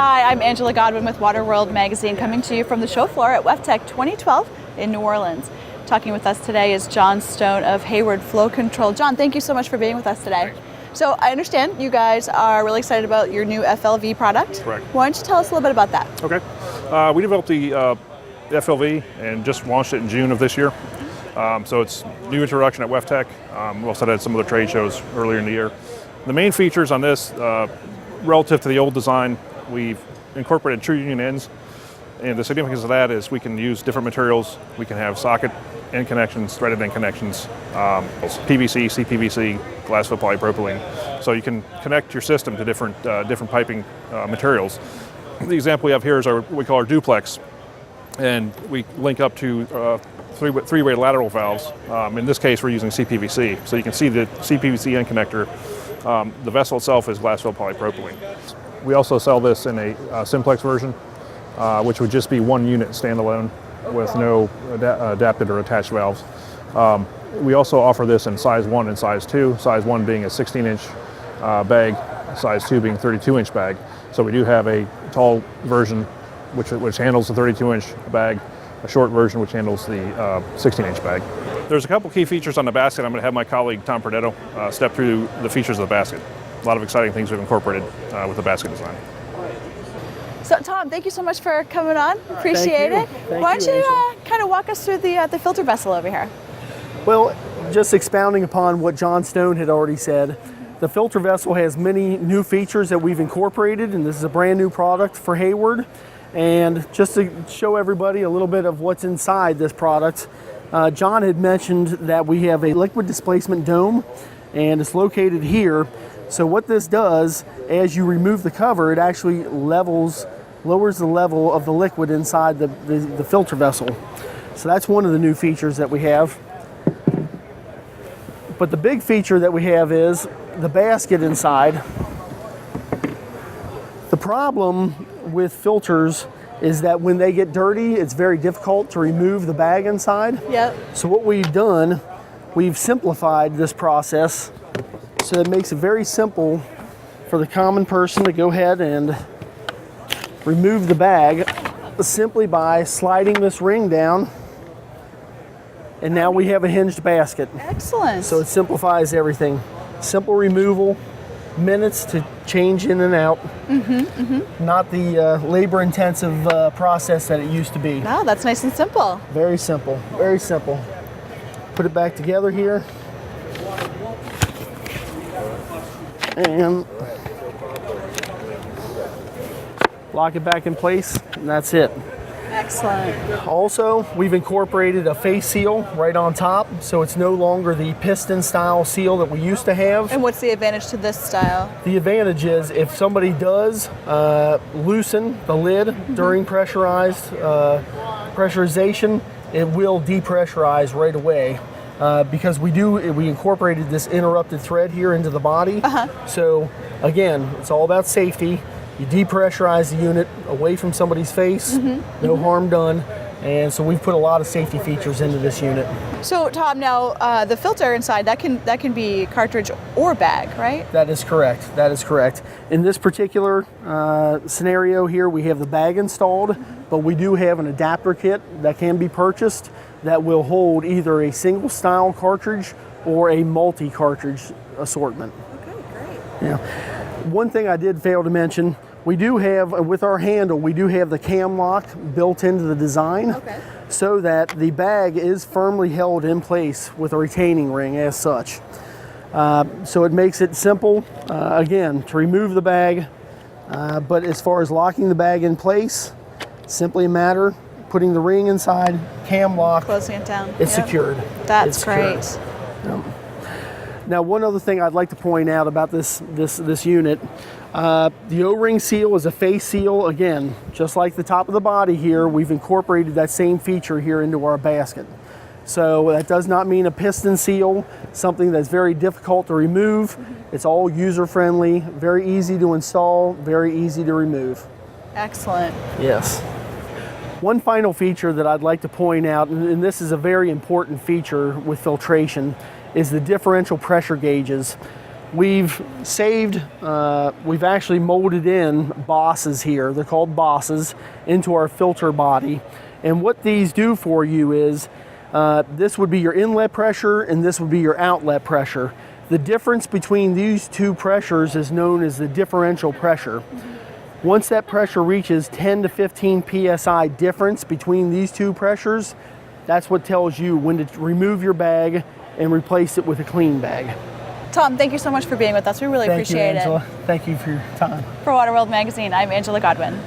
Hi, I'm Angela Godwin with Water World Magazine, coming to you from the show floor at WEFTEC 2012 in New Orleans. Talking with us today is John Stone of Hayward Flow Control. John, thank you so much for being with us today. So I understand you guys are really excited about your new FLV product. Correct. Why don't you tell us a little bit about that? Okay. We developed the FLV and just launched it in June of this year. So it's new introduction at WEFTEC. We also had some other trade shows earlier in the year. The main features on this, relative to the old design, we've incorporated true union ends. And the significance of that is we can use different materials. We can have socket end connections, threaded end connections, PVC, CPVC, glass foot polypropylene. So you can connect your system to different piping materials. The example we have here is what we call our duplex. And we link up to three-way lateral valves. In this case, we're using CPVC. So you can see the CPVC end connector. The vessel itself is glass fill polypropylene. We also sell this in a simplex version, which would just be one unit standalone with no adapted or attached valves. We also offer this in size 1 and size 2, size 1 being a 16-inch bag, size 2 being a 32-inch bag. So we do have a tall version which handles the 32-inch bag, a short version which handles the 16-inch bag. There's a couple key features on the basket. I'm going to have my colleague Tom Perdetto step through the features of the basket. A lot of exciting things we've incorporated with the basket design. So Tom, thank you so much for coming on. Appreciate it. Why don't you kind of walk us through the filter vessel over here? Well, just expounding upon what John Stone had already said, the filter vessel has many new features that we've incorporated, and this is a brand new product for Hayward. And just to show everybody a little bit of what's inside this product, John had mentioned that we have a liquid displacement dome, and it's located here. So what this does, as you remove the cover, it actually lowers the level of the liquid inside the filter vessel. So that's one of the new features that we have. But the big feature that we have is the basket inside. The problem with filters is that when they get dirty, it's very difficult to remove the bag inside. Yep. So what we've done, we've simplified this process so it makes it very simple for the common person to go ahead and remove the bag simply by sliding this ring down. And now we have a hinged basket. Excellent. So it simplifies everything. Simple removal, minutes to change in and out. Not the labor-intensive process that it used to be. No, that's nice and simple. Very simple, very simple. Put it back together here. And lock it back in place, and that's it. Excellent. Also, we've incorporated a face seal right on top, so it's no longer the piston style seal that we used to have. And what's the advantage to this style? The advantage is if somebody does loosen the lid during pressurization, it will depressurize right away. Because we incorporated this interrupted thread here into the body. So again, it's all about safety. You depressurize the unit away from somebody's face, no harm done. And so we've put a lot of safety features into this unit. So Tom, now the filter inside, that can be cartridge or bag, right? That is correct. That is correct. In this particular scenario here, we have the bag installed, but we do have an adapter kit that can be purchased that will hold either a single style cartridge or a multi-cartridge assortment. Okay, great. Yeah. One thing I did fail to mention, we do have, with our handle, we do have the cam lock built into the design so that the bag is firmly held in place with a retaining ring as such. So it makes it simple, again, to remove the bag, but as far as locking the bag in place, simply a matter putting the ring inside, cam lock, closing it down. It's secured. That's great. Now, one other thing I'd like to point out about this unit, the O-ring seal is a face seal. Again, just like the top of the body here, we've incorporated that same feature here into our basket. So that does not mean a piston seal, something that's very difficult to remove. It's all user-friendly, very easy to install, very easy to remove. Excellent. Yes. One final feature that I'd like to point out, and this is a very important feature with filtration, is the differential pressure gauges. we've actually molded in bosses here. They're called bosses into our filter body. And what these do for you is, this would be your inlet pressure and this would be your outlet pressure. The difference between these two pressures is known as the differential pressure. Once that pressure reaches 10 to 15 psi difference between these two pressures, that's what tells you when to remove your bag and replace it with a clean bag. Tom, thank you so much for being with us. We really appreciate Thank you, it. Angela. Thank you for your time. For Water World Magazine, I'm Angela Godwin.